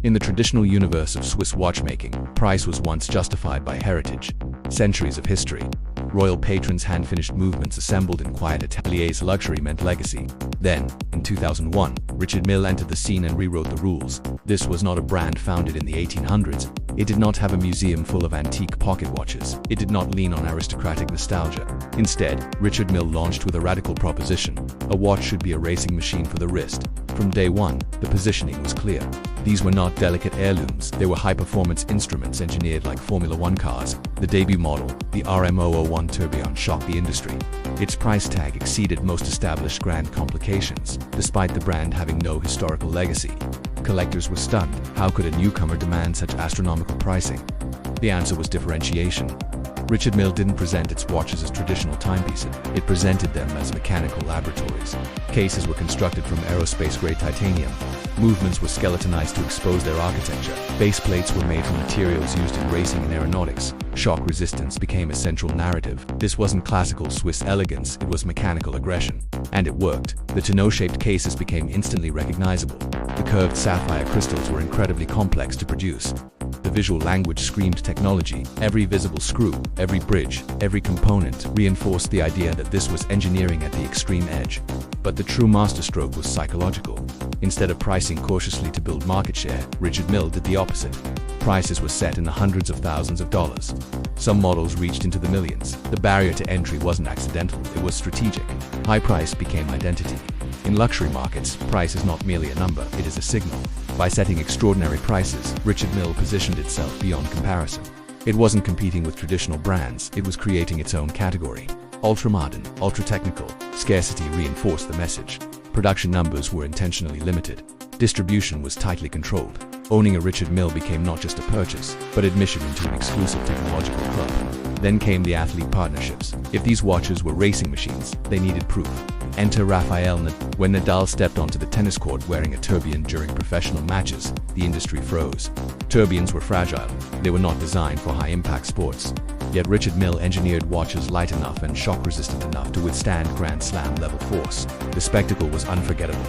In the traditional universe of Swiss watchmaking, price was once justified by heritage, centuries of history. Royal patrons' hand-finished movements assembled in quiet ateliers. Luxury meant legacy. Then, in 2001, Richard Mille entered the scene and rewrote the rules. This was not a brand founded in the 1800s. It did not have a museum full of antique pocket watches. It did not lean on aristocratic nostalgia. Instead, Richard Mille launched with a radical proposition. A watch should be a racing machine for the wrist. From day one, the positioning was clear. These were not delicate heirlooms, they were high-performance instruments engineered like Formula One cars. The debut model, the RM001 tourbillon, shocked the industry. Its price tag exceeded most established grand complications, despite the brand having no historical legacy. Collectors were stunned. How could a newcomer demand such astronomical pricing? The answer was differentiation. Richard Mille didn't present its watches as traditional timepieces. It presented them as mechanical laboratories. Cases were constructed from aerospace-grade titanium. Movements were skeletonized to expose their architecture. Base plates were made from materials used in racing and aeronautics. Shock resistance became a central narrative. This wasn't classical Swiss elegance, it was mechanical aggression. And it worked. The tonneau-shaped cases became instantly recognizable. The curved sapphire crystals were incredibly complex to produce. The visual language screamed technology. Every visible screw, every bridge, every component reinforced the idea that this was engineering at the extreme edge. But the true masterstroke was psychological. Instead of pricing cautiously to build market share, Richard Mille did the opposite. Prices were set in the hundreds of thousands of dollars. Some models reached into the millions. The barrier to entry wasn't accidental, it was strategic. High price became identity. In luxury markets, price is not merely a number, it is a signal. By setting extraordinary prices, Richard Mille positioned itself beyond comparison. It wasn't competing with traditional brands, it was creating its own category. Ultra-modern, ultra-technical, scarcity reinforced the message. Production numbers were intentionally limited. Distribution was tightly controlled. Owning a Richard Mille became not just a purchase, but admission into an exclusive technological club. Then came the athlete partnerships. If these watches were racing machines, they needed proof. Enter Rafael Nadal. When Nadal stepped onto the tennis court wearing a tourbillon during professional matches, the industry froze. Tourbillons were fragile. They were not designed for high-impact sports. Yet Richard Mille engineered watches light enough and shock-resistant enough to withstand Grand Slam-level force. The spectacle was unforgettable.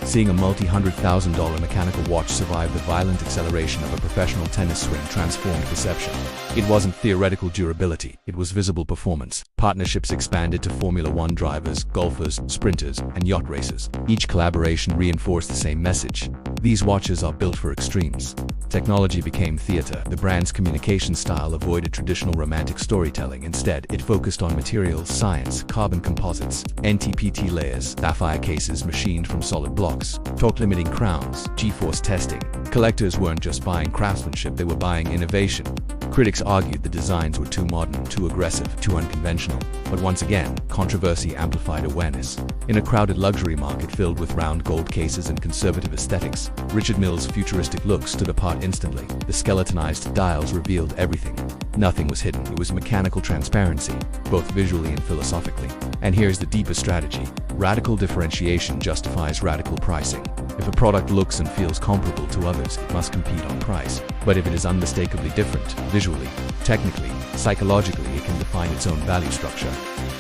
Seeing a multi-$100,000 mechanical watch survive the violent acceleration of a professional tennis swing transformed perception. It wasn't theoretical durability, it was visible performance. Partnerships expanded to Formula One drivers, golfers, sprinters, and yacht racers. Each collaboration reinforced the same message. These watches are built for extremes. Technology became theater. The brand's communication style avoided traditional romantic storytelling. Instead, it focused on materials, science, carbon composites, NTPT layers, sapphire cases machined from solid blocks, torque-limiting crowns, G-force testing. Collectors weren't just buying craftsmanship, they were buying innovation. Critics argued the designs were too modern, too aggressive, too unconventional. But once again, controversy amplified awareness. In a crowded luxury market filled with round gold cases and conservative aesthetics, Richard Mille's futuristic look stood apart instantly. The skeletonized dials revealed everything. Nothing was hidden, it was mechanical transparency, both visually and philosophically. And here's the deeper strategy. Radical differentiation justifies radical pricing. If a product looks and feels comparable to others, it must compete on price. But if it is unmistakably different, visually, technically, psychologically, it can define its own value structure.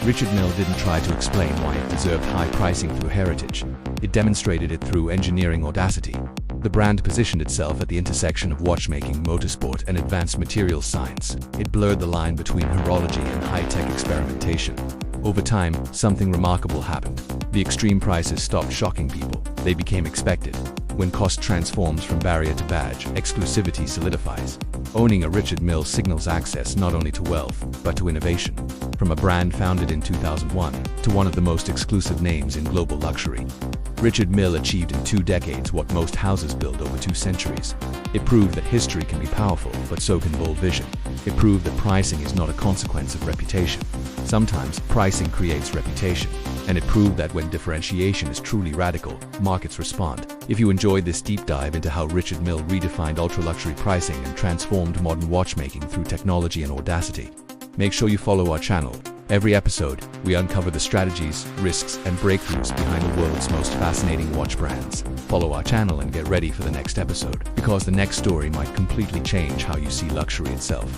Richard Mille didn't try to explain why it deserved high pricing through heritage. It demonstrated it through engineering audacity. The brand positioned itself at the intersection of watchmaking, motorsport, and advanced materials science. It blurred the line between horology and high-tech experimentation. Over time, something remarkable happened. The extreme prices stopped shocking people. They became expected. When cost transforms from barrier to badge, exclusivity solidifies. Owning a Richard Mille signals access not only to wealth, but to innovation. From a brand founded in 2001 to one of the most exclusive names in global luxury. Richard Mille achieved in 2 decades what most houses build over 2 centuries. It proved that history can be powerful, but so can bold vision. It proved that pricing is not a consequence of reputation. Sometimes, pricing creates reputation. And it proved that when differentiation is truly radical, markets respond. If you enjoyed this deep dive into how Richard Mille redefined ultra-luxury pricing and transformed modern watchmaking through technology and audacity, make sure you follow our channel. Every episode, we uncover the strategies, risks, and breakthroughs behind the world's most fascinating watch brands. Follow our channel and get ready for the next episode, because the next story might completely change how you see luxury itself.